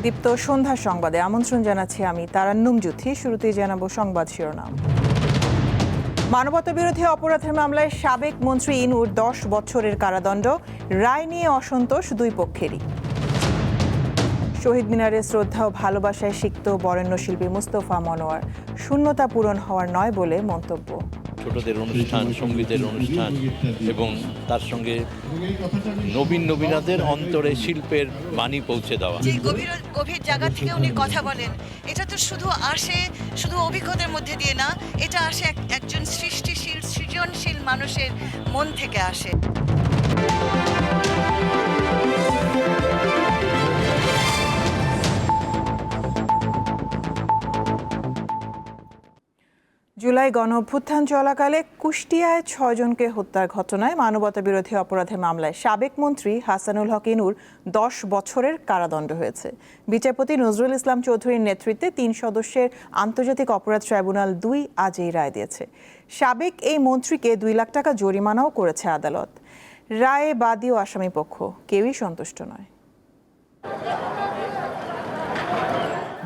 দীপ্ত সন্ধ্যার সংবাদে আমন্ত্রণ জানাচ্ছি আমি তারান্নুম জুথি। শুরুতেই জানাবো সংবাদ শিরোনাম। মানবতাবিরোধী অপরাধের মামলায় সাবেক মন্ত্রী ইনুর 10 বছরের কারাদণ্ড, রায় নিয়ে অসন্তোষ দুই পক্ষেরই। শহীদ মিনারে শ্রদ্ধা ও ভালোবাসায় সিক্ত বরেণ্য শিল্পী মুস্তফা মনোয়ার, শূন্যতা পূরণ হওয়ার নয় বলে মন্তব্য। ছোটদের অনুষ্ঠান, সঙ্গীতের অনুষ্ঠান এবং তার সঙ্গে নবীনাদের অন্তরে শিল্পের বাণী পৌঁছে দেওয়া। যে গভীর জায়গা থেকে উনি কথা বলেন, এটা তো শুধু অভিজ্ঞতার মধ্যে দিয়ে না, এটা আসে একজন সৃজনশীল মানুষের মন থেকে আসে। জুলাই গণঅভ্যুত্থান চলাকালে কুষ্টিয়ায় 6 জনকে হত্যার ঘটনায় মানবতাবিরোধী অপরাধের মামলায় সাবেক মন্ত্রী হাসানুল হক ইনুর 10 বছরের কারাদণ্ড হয়েছে। বিচারপতি নজরুল ইসলাম চৌধুরীর নেতৃত্বে 3 সদস্যের আন্তর্জাতিক অপরাধ ট্রাইব্যুনাল 2 আজ এই রায় দিয়েছে। সাবেক এই মন্ত্রীকে 2 লাখ টাকা জরিমানাও করেছে আদালত। রায়ে বাদী ও আসামি পক্ষ কেউই সন্তুষ্ট নয়।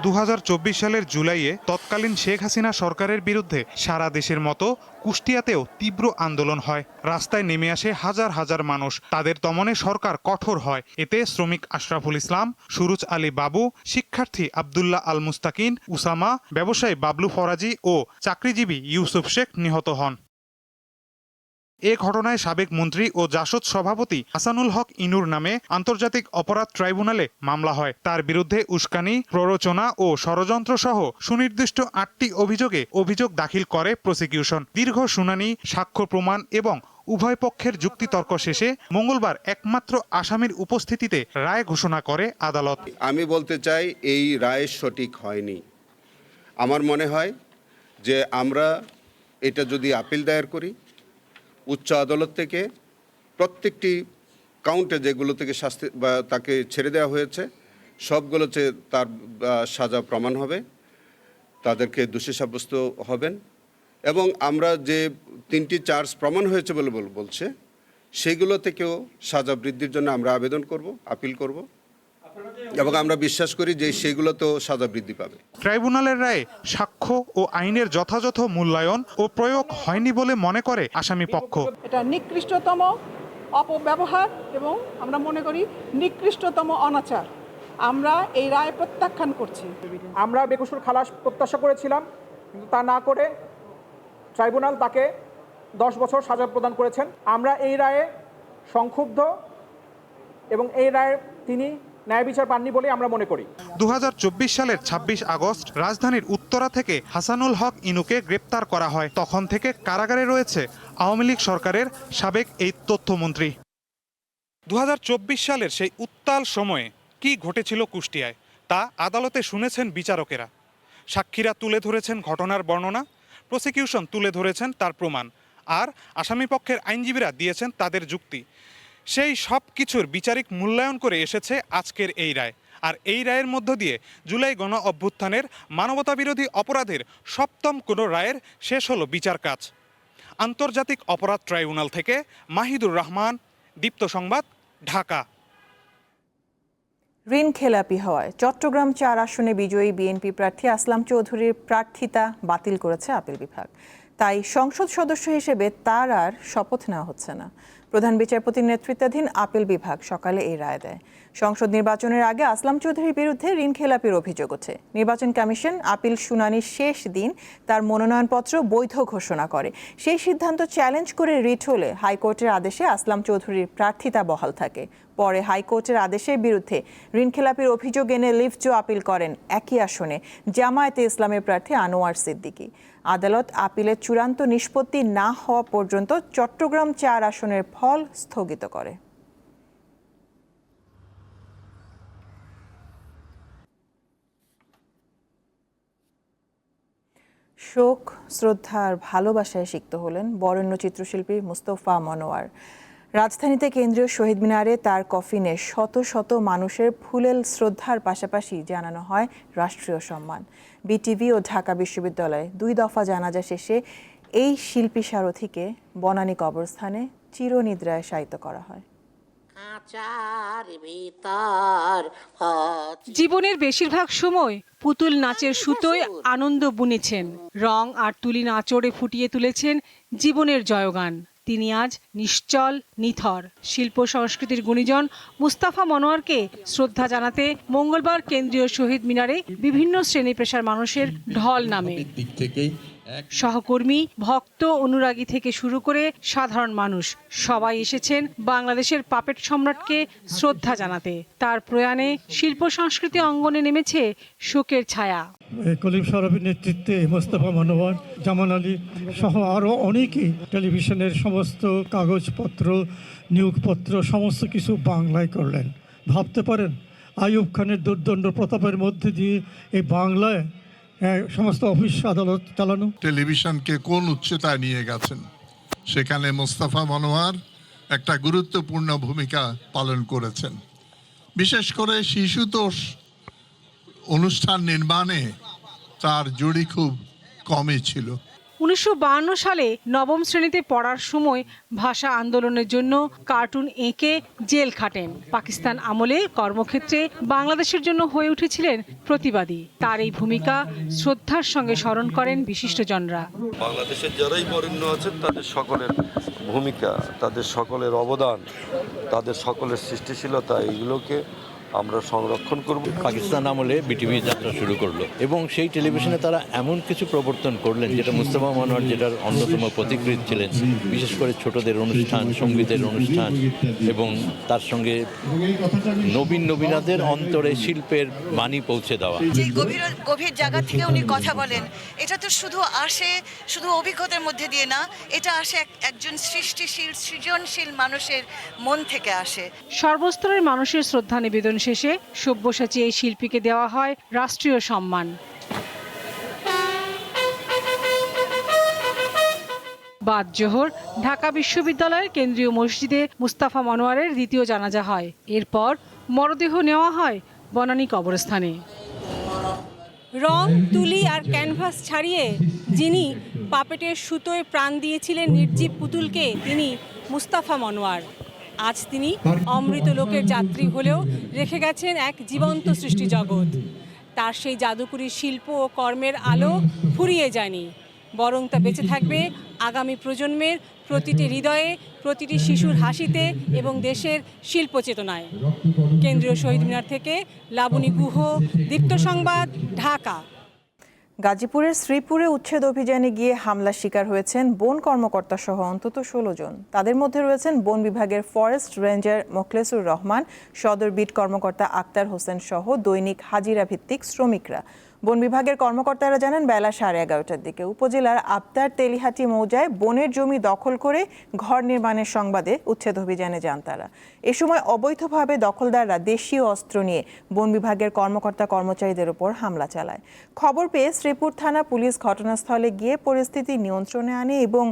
2024 সালের জুলাইয়ে তৎকালীন শেখ হাসিনা সরকারের বিরুদ্ধে সারা দেশের মতো কুষ্টিয়াতেও তীব্র আন্দোলন হয়। রাস্তায় নেমে আসে হাজার হাজার মানুষ। তাদের দমনে সরকার কঠোর হয়। এতে শ্রমিক আশরাফুল ইসলাম, সুরুজ আলী বাবু, শিক্ষার্থী আব্দুল্লাহ আল মুস্তাকিন, উসামা, ব্যবসায়ী বাবলু ফরাজি ও চাকরিজীবী ইউসুফ শেখ নিহত হন। এ ঘটনায় সাবেক মন্ত্রী ও জাসদ সভাপতি হাসানুল হক ইনুর নামে আন্তর্জাতিক অপরাধ ট্রাইব্যুনালে মামলা হয়। তার বিরুদ্ধে উস্কানি, প্ররোচনা ও ষড়যন্ত্র সহ সুনির্দিষ্ট 8টি অভিযোগ দাখিল করে প্রসিকিউশন। দীর্ঘ শুনানি, সাক্ষ্য প্রমাণ এবং উভয় পক্ষের যুক্তিতর্ক শেষে মঙ্গলবার একমাত্র আসামির উপস্থিতিতে রায় ঘোষণা করে আদালত। আমি বলতে চাই, এই রায় সঠিক হয়নি। আমার মনে হয় যে আমরা এটা যদি আপিল দায়ের করি, উচ্চ আদালত থেকে প্রত্যেকটি কাউন্টে যেগুলো থেকে শাস্তি বা তাকে ছেড়ে দেওয়া হয়েছে সবগুলোতে তার সাজা প্রমাণ হবে, তাদেরকে দোষী সাব্যস্ত হবেন এবং আমরা যে 3টি চার্জ প্রমাণ হয়েছে বলে বলছে সেগুলো থেকেও সাজা বৃদ্ধির জন্য আমরা আবেদন করব, আপিল করব এবং আমরা বিশ্বাস করি যে সেগুলোতেও সাজা বৃদ্ধি পাবে। ট্রাইব্যুনালের রায়ে সাক্ষ্য ও আইনের যথাযথ মূল্যায়ন ও প্রয়োগ হয়নি বলে মনে করে আসামি পক্ষ। এটা নিকৃষ্টতম অপব্যবহার এবং আমরা মনে করি নিকৃষ্টতম অনাচার। আমরা এই রায় প্রত্যাখ্যান করছি। আমরা বেকসুর খালাস প্রত্যাশা করেছিলাম, কিন্তু তা না করে ট্রাইব্যুনাল তাকে 10 বছর সাজা প্রদান করেছেন। আমরা এই রায়ে সংক্ষুব্ধ এবং এই রায়ে তিনি ন্যায় বিচার পাননি বলে আমরা মনে করি। 2024 সালের 26 আগস্ট রাজধানীর উত্তরা থেকে হাসানুল হক ইনুকে গ্রেপ্তার করা হয়। তখন থেকে কারাগারে রয়েছে আওয়ামী লীগ সরকারের সাবেক এই তথ্যমন্ত্রী। 2024 সালের সেই উত্তাল সময়ে কি ঘটেছিল কুষ্টিয়ায় তা আদালতে শুনেছেন বিচারকেরা। সাক্ষীরা তুলে ধরেছেন ঘটনার বর্ণনা, প্রসিকিউশন তুলে ধরেছেন তার প্রমাণ, আর আসামিপক্ষের আইনজীবীরা দিয়েছেন তাদের যুক্তি। সেই সব কিছুর বিচারিক মূল্যায়ন করে এসেছে আজকের এই রায়। আর এই রায়ের মধ্য দিয়ে জুলাই গণ অভ্যুত্থানের মানবতাবিরোধী অপরাধের 7ম কোনো রায়ের শেষ হলো বিচার কাজ। আন্তর্জাতিক অপরাধ ট্রাইব্যুনাল থেকে মাহিদুর রহমান, দীপ্ত সংবাদ, ঢাকা। ঋণ খেলাপি হওয়ায় চট্টগ্রাম 4 আসনে বিজয়ী বিএনপি প্রার্থী আসলাম চৌধুরীর প্রার্থিতা বাতিল করেছে আপিল বিভাগ। তাই সংসদ সদস্য হিসেবে তার আর শপথ নেওয়া হচ্ছে না। প্রধান বিচারপতির নেতৃত্বাধীন আপিল বিভাগ সকালে এই রায় দেয়। সংসদ নির্বাচনের আগে আসলাম চৌধুরীর বিরুদ্ধে ঋণ খেলাপির অভিযোগ ওঠে। নির্বাচন কমিশন আপিল শুনানির শেষ দিন তার মনোনয়নপত্র বৈধ ঘোষণা করে। সেই সিদ্ধান্ত চ্যালেঞ্জ করে রিট হলে হাইকোর্টের আদেশে আসলাম চৌধুরীর প্রার্থিতা বহাল থাকে। পরে হাইকোর্টের আদেশের বিরুদ্ধে ঋণ খেলাপির অভিযোগ এনে লিফজো আপিল করেন একই আসনে জামায়াতে ইসলামের প্রার্থী আনোয়ার সিদ্দিকী। আদালত আপিলের চূড়ান্ত নিষ্পত্তি না হওয়া পর্যন্ত চট্টগ্রাম 4 আসনের ফল স্থগিত করে। শোক, শ্রদ্ধা আর ভালোবাসায় সিক্ত হলেন বরেণ্য চিত্রশিল্পী মুস্তফা মনোয়ার। রাজধানীতে কেন্দ্রীয় শহীদ মিনারে তার কফিনে শত শত মানুষের ফুলেল শ্রদ্ধার পাশাপাশি জানানো হয় রাষ্ট্রীয় সম্মান। বিটিভি ও ঢাকা বিশ্ববিদ্যালয়ে 2 দফা জানাজা শেষে এই শিল্পী সারথীকে বনানী কবরস্থানে চিরনিদ্রায় শায়িত করা হয়। জীবনের বেশিরভাগ সময় পুতুল নাচের সুতোয় আনন্দ বুনেছেন, রং আর তুলি নাচড়ে ফুটিয়ে তুলেছেন জীবনের জয়গান। তিনি আজ নিশ্চল নিথর। শিল্প সংস্কৃতির গুণীজন মুস্তাফা মনোয়ারকে শ্রদ্ধা জানাতে মঙ্গলবার কেন্দ্রীয় শহীদ মিনারে বিভিন্ন শ্রেণী পেশার মানুষের ঢল নামে। সহকর্মী, ভক্ত, অনুরাগী থেকে শুরু করে সাধারণ মানুষ সবাই এসেছেন বাংলাদেশের পাপেট সম্রাটকে শ্রদ্ধা জানাতে। তার প্রয়াণে শিল্প সংস্কৃতি অঙ্গনে নেমেছে শোকের ছায়া। কলিম সারাবির নেতৃত্বে মোস্তফা মনোয়ার, জামান আলী সহ আরও অনেকেই টেলিভিশনের সমস্ত কাগজপত্র, নিয়োগপত্র সমস্ত কিছু বাংলায় করলেন। ভাবতে পারেন আইয়ুব খানের দুর্দণ্ড প্রতাপের মধ্যে দিয়ে এই বাংলায় সমস্ত অফিস আদালত চালানো। টেলিভিশনকে কোন উচ্চতায় নিয়ে গেছেন, সেখানে মোস্তফা মনোয়ার একটা গুরুত্বপূর্ণ ভূমিকা পালন করেছেন। বিশেষ করে শিশুতোষ অনুষ্ঠান নির্মাণে তার জুড়ি খুব কমই ছিল। 1952 সালে নবম শ্রেণীতে পড়ার সময় ভাষা আন্দোলনের জন্য কার্টুন এঁকে জেল খাটেন। পাকিস্তান আমলে কর্মক্ষেত্রে বাংলাদেশের জন্য হয়ে উঠেছিলেন প্রতিবাদী। তার এই ভূমিকা শ্রদ্ধার সঙ্গে স্মরণ করেন বিশিষ্টজনরা। বাংলাদেশের যারাই বরেণ্য আছেন তাদের সকলের ভূমিকা, তাদের সকলের অবদান, তাদের সকলের সৃষ্টিশীলতা, এইগুলোকে আমরা সংরক্ষণ করব। পাকিস্তান আমলে বিটিভি যাত্রা শুরু করলো এবং সেই টেলিভিশনে তারা এমন কিছু প্রবর্তন করলেন যেটা মুস্তাফা মনোয়ার যেটার অন্যতম প্রতিকৃত ছিলেন। বিশেষ করে ছোটদের অনুষ্ঠান, সঙ্গীতের অনুষ্ঠান এবং তার সঙ্গে নবীনাদের অন্তরে শিল্পের বাণী পৌঁছে দেওয়া। যে গভীর জায়গা থেকে উনি কথা বলেন, এটা তো শুধু আসে শুধু অভিজ্ঞতার মধ্যে দিয়ে না, এটা আসে একজন সৃষ্টিশীল সৃজনশীল মানুষের মন থেকে আসে। সর্বস্তরের মানুষের শ্রদ্ধা নিবেদন শেষে সব্যসাচী এই শিল্পীকে দেওয়া হয় রাষ্ট্রীয় সম্মান। বাদ জোহর ঢাকা বিশ্ববিদ্যালয়ের কেন্দ্রীয় মসজিদে মুস্তাফা মনোয়ারের দ্বিতীয় জানাজা হয়। এরপর মরদেহ নেওয়া হয় বনানী কবরস্থানে। রং, তুলি আর ক্যানভাস ছাড়িয়ে যিনি পাপেটের সুতোয় প্রাণ দিয়েছিলেন নির্জীব পুতুলকে, তিনি মুস্তাফা মনোয়ার। আজ তিনি অমৃত লোকের যাত্রী হলেও রেখে গেছেন এক জীবন্ত সৃষ্টি জগৎ। তার সেই জাদুকরী শিল্প ও কর্মের আলো ফুরিয়ে যায়নি, বরং তা বেঁচে থাকবে আগামী প্রজন্মের প্রতিটি হৃদয়ে, প্রতিটি শিশুর হাসিতে এবং দেশের শিল্প চেতনায়। কেন্দ্রীয় শহীদ মিনার থেকে লাবণী গুহ, দীপ্ত সংবাদ, ঢাকা। গাজীপুরের শ্রীপুরে উচ্ছেদ অভিযানে গিয়ে হামলার শিকার হয়েছেন বন কর্মকর্তা সহ অন্তত 16 জন। তাদের মধ্যে রয়েছেন বন বিভাগের ফরেস্ট রেঞ্জার মোখলেসুর রহমান, সদর বিট কর্মকর্তা আক্তার হোসেন সহ দৈনিক হাজিরা ভিত্তিক শ্রমিকরা। বন বিভাগের কর্মকর্তারা জানান বেলা 11:30টার দিকে উপজেলার আবতার তেলিহাটি মৌজায় বনের জমি দখল করে ঘর নির্মাণের সংবাদে উচ্ছেদ অভিযানে যান তারা। এ সময় অবৈধভাবে দখলদাররা দেশীয় অস্ত্র নিয়ে বন বিভাগের কর্মকর্তা কর্মচারীদের উপর হামলা চালায়। খবর পেয়ে শ্রীপুর থানা পুলিশ ঘটনাস্থলে গিয়ে পরিস্থিতি নিয়ন্ত্রণে আনে এবং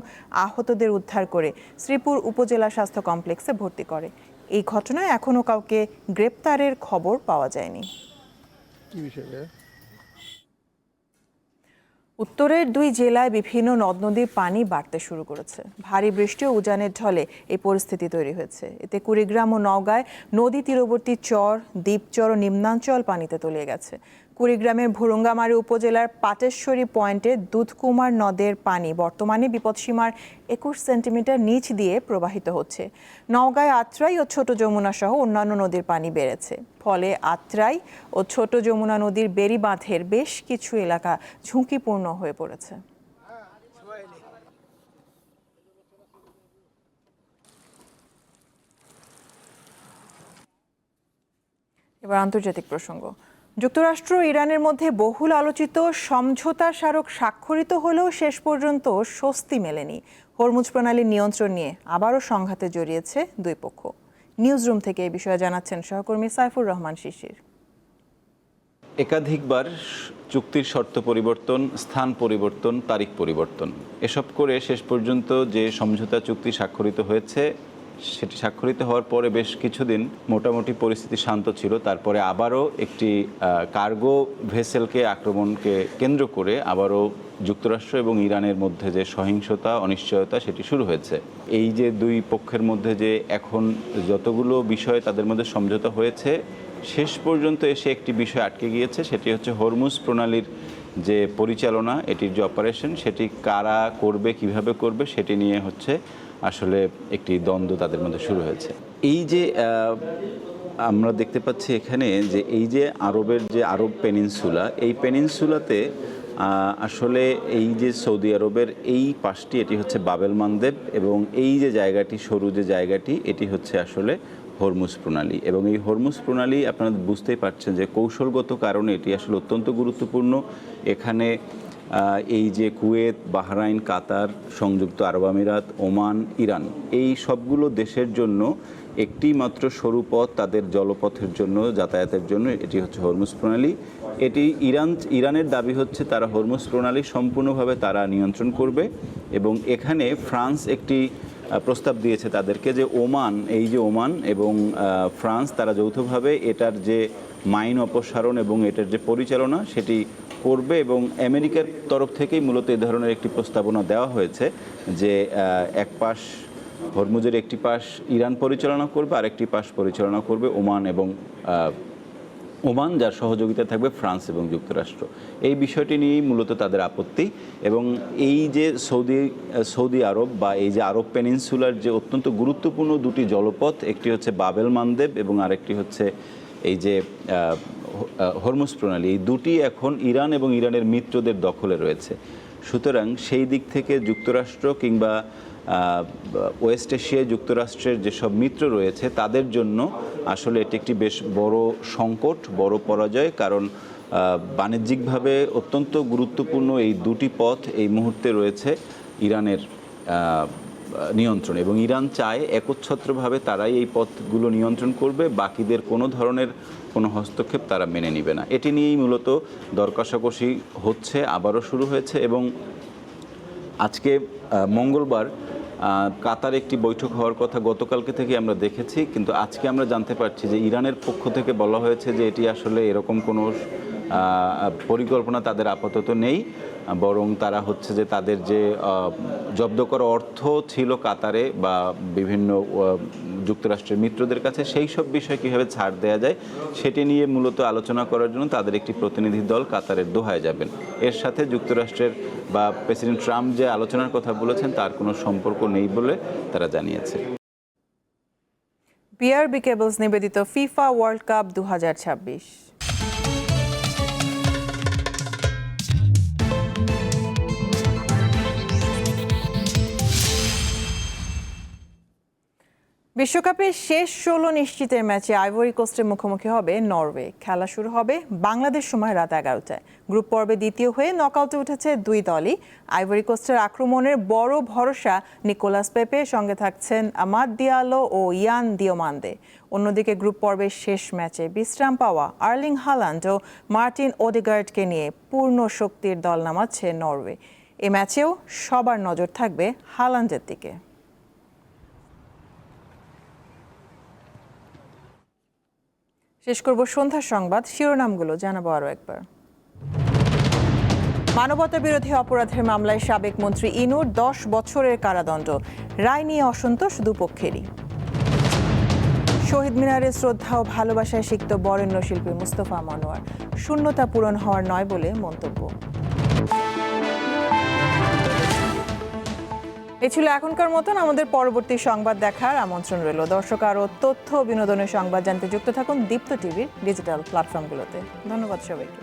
আহতদের উদ্ধার করে শ্রীপুর উপজেলা স্বাস্থ্য কমপ্লেক্সে ভর্তি করে। এই ঘটনায় এখনও কাউকে গ্রেপ্তারের খবর পাওয়া যায়নি। উত্তরের 2 জেলায় বিভিন্ন নদ নদীর পানি বাড়তে শুরু করেছে। ভারী বৃষ্টি ও উজানের ঢলে এই পরিস্থিতি তৈরি হয়েছে। এতে কুড়িগ্রাম ও নওগাঁয় নদী তীরবর্তী চর, দ্বীপচর ও নিম্নাঞ্চল পানিতে তলিয়ে গেছে। কুড়িগ্রামের ভুরুঙ্গামারী উপজেলার পাটেশ্বরী পয়েন্টে দুধকুমার নদের পানি বর্তমানে বিপদসীমার 21 সেন্টিমিটার নিচ দিয়ে প্রবাহিত হচ্ছে। নওগাঁয় আত্রাই ও ছোট যমুনা সহ অন্যান্য নদীর পানি বেড়েছে। ফলে আত্রাই ও ছোট যমুনা নদীর বেড়িবাঁধের বেশ কিছু এলাকা ঝুঁকিপূর্ণ হয়ে পড়েছে। এবার আন্তর্জাতিক প্রসঙ্গ। যুক্তরাষ্ট্র ইরানের মধ্যে বহুল আলোচিত সমঝোতা স্মারক স্বাক্ষরিত হলেও শেষ পর্যন্ত স্বস্তি মেলেনি। হরমুজ প্রণালীর নিয়ন্ত্রণ নিয়ে আবারও সংঘাতে জড়িয়েছে দুই পক্ষ। নিউজরুম থেকে এই বিষয়ে জানাচ্ছেন সহকর্মী সাইফুর রহমান শিশির। একাধিকবার চুক্তির শর্ত পরিবর্তন, স্থান পরিবর্তন, তারিখ পরিবর্তন, এসব করে শেষ পর্যন্ত যে সমঝোতা চুক্তি স্বাক্ষরিত হয়েছে সেটি স্বাক্ষরিত হওয়ার পরে বেশ কিছুদিন মোটামুটি পরিস্থিতি শান্ত ছিল। তারপরে আবারও একটি কার্গো ভেসেলকে আক্রমণকে কেন্দ্র করে আবারও যুক্তরাষ্ট্র এবং ইরানের মধ্যে যে সহিংসতা অনিশ্চয়তা সেটি শুরু হয়েছে। এই যে দুই পক্ষের মধ্যে যে এখন যতগুলো বিষয়ে তাদের মধ্যে সমঝোতা হয়েছে, শেষ পর্যন্ত এসে একটি বিষয় আটকে গিয়েছে, সেটি হচ্ছে হরমুজ প্রণালীর যে পরিচালনা, এটির যে অপারেশন, সেটি কারা করবে, কিভাবে করবে, সেটি নিয়ে হচ্ছে আসলে একটি দ্বন্দ্ব তাদের মধ্যে শুরু হয়েছে। এই যে আমরা দেখতে পাচ্ছি এখানে যে এই যে আরবের যে আরব পেনিনসুলা, এই পেনিনসুলাতে আসলে এই যে সৌদি আরবের এই পাশটি এটি হচ্ছে বাবেল মানদেব, এবং এই যে জায়গাটি সরু যে জায়গাটি এটি হচ্ছে আসলে হরমুজ প্রণালী। এবং এই হরমুজ প্রণালী আপনারা বুঝতেই পারছেন যে কৌশলগত কারণে এটি আসলে অত্যন্ত গুরুত্বপূর্ণ। এখানে এই যে কুয়েত, বাহরাইন, কাতার, সংযুক্ত আরব আমিরাত, ওমান, ইরান, এই সবগুলো দেশের জন্য একটি মাত্র সরু পথ তাদের জলপথের জন্য, যাতায়াতের জন্য, এটি হচ্ছে হরমুজ প্রণালী। এটি ইরানের দাবি হচ্ছে তারা হরমুজ প্রণালী সম্পূর্ণভাবে তারা নিয়ন্ত্রণ করবে। এবং এখানে ফ্রান্স একটি প্রস্তাব দিয়েছে তাদেরকে যে ওমান, এই যে ওমান এবং ফ্রান্স তারা যৌথভাবে এটার যে মাইন অপসারণ এবং এটার যে পরিচালনা সেটি করবে। এবং আমেরিকার তরফ থেকেই মূলত এই ধরনের একটি প্রস্তাবনা দেওয়া হয়েছে যে এক পাশ হরমুজের একটি পাশ ইরান পরিচালনা করবে, আরেকটি পাশ পরিচালনা করবে ওমান, যার সহযোগিতা থাকবে ফ্রান্স এবং যুক্তরাষ্ট্র। এই বিষয়টি নিয়েই মূলত তাদের আপত্তি। এবং এই যে সৌদি আরব বা এই যে আরব পেনিনসুলার যে অত্যন্ত গুরুত্বপূর্ণ দুটি জলপথ, একটি হচ্ছে বাবেল মানদেব এবং আরেকটি হচ্ছে এই যে হরমুজ প্রণালী, এই দুটি এখন ইরান এবং ইরানের মিত্রদের দখলে রয়েছে। সুতরাং সেই দিক থেকে যুক্তরাষ্ট্র কিংবা ওয়েস্ট এশিয়ায় যুক্তরাষ্ট্রের যেসব মিত্র রয়েছে তাদের জন্য আসলে এটি একটি বেশ বড় সংকট, বড় পরাজয়। কারণ বাণিজ্যিকভাবে অত্যন্ত গুরুত্বপূর্ণ এই দুটি পথ এই মুহূর্তে রয়েছে ইরানের নিয়ন্ত্রণ, এবং ইরান চায় একচ্ছত্রভাবে তারাই এই পথগুলো নিয়ন্ত্রণ করবে, বাকিদের কোনো ধরনের কোনো হস্তক্ষেপ তারা মেনে নেবে না। এটি নিয়েই মূলত দর কষাকষি হচ্ছে, আবারও শুরু হয়েছে। এবং আজকে মঙ্গলবার কাতার একটি বৈঠক হওয়ার কথা গতকালকে থেকে আমরা দেখেছি, কিন্তু আজকে আমরা জানতে পারছি যে ইরানের পক্ষ থেকে বলা হয়েছে যে এটি আসলে এরকম কোনো পরিকল্পনা তাদের আপাতত নেই, বরং তারা হচ্ছে যে তাদের যে জব্দ করা অর্থ ছিল কাতারে বা বিভিন্ন যুক্তরাষ্ট্রের মিত্রদের কাছে, সেই সব বিষয়ে কীভাবে ছাড় দেওয়া যায় সেটি নিয়ে মূলত আলোচনা করার জন্য তাদের একটি প্রতিনিধি দল কাতারের দোহায় যাবেন। এর সাথে যুক্তরাষ্ট্রের বা প্রেসিডেন্ট ট্রাম্প যে আলোচনার কথা বলেছেন তার কোনো সম্পর্ক নেই বলে তারা জানিয়েছে। বিআরবি কেবলস নিবেদিত ফিফা ওয়ার্ল্ড কাপ 2026। বিশ্বকাপের শেষ 16 নিশ্চিতের ম্যাচে আইভরি কোস্টের মুখোমুখি হবে নরওয়ে। খেলা শুরু হবে বাংলাদেশ সময় রাত 11টায়। গ্রুপ পর্বে দ্বিতীয় হয়ে নকআউটে উঠেছে দুই দলই। আইভরি কোস্টের আক্রমণের বড় ভরসা নিকোলাস পেপে, সঙ্গে থাকছেন আমাদ দিয়ালো ও ইয়ান দিওমান্দে। অন্যদিকে গ্রুপ পর্বের শেষ ম্যাচে বিশ্রাম পাওয়া আর্লিং হালান্ড ও মার্টিন ওডেগার্ডকে নিয়ে পূর্ণ শক্তির দল নামাচ্ছে নরওয়ে। এ ম্যাচেও সবার নজর থাকবে হালান্ডের দিকে। শেষ করব সন্ধ্যার সংবাদ, শিরোনামগুলো জানাবো আরও একবার। মানবতা বিরোধী অপরাধের মামলায় সাবেক মন্ত্রী ইনুর 10 বছরের কারাদণ্ড। রায় নিয়ে অসন্তোষ দুপক্ষেরই। শহীদ মিনারে শ্রদ্ধা ও ভালোবাসায় সিক্ত বরেণ্য শিল্পী মুস্তফা মনোয়ার। শূন্যতা পূরণ হওয়ার নয় বলে মন্তব্য। এই ছিল এখনকার মতন। আমাদের পরবর্তী সংবাদ দেখার আমন্ত্রণ রইল। দর্শক, আরও তথ্য বিনোদনের সংবাদ জানতে যুক্ত থাকুন দীপ্ত টিভির ডিজিটাল প্ল্যাটফর্মগুলোতে। ধন্যবাদ সবাইকে।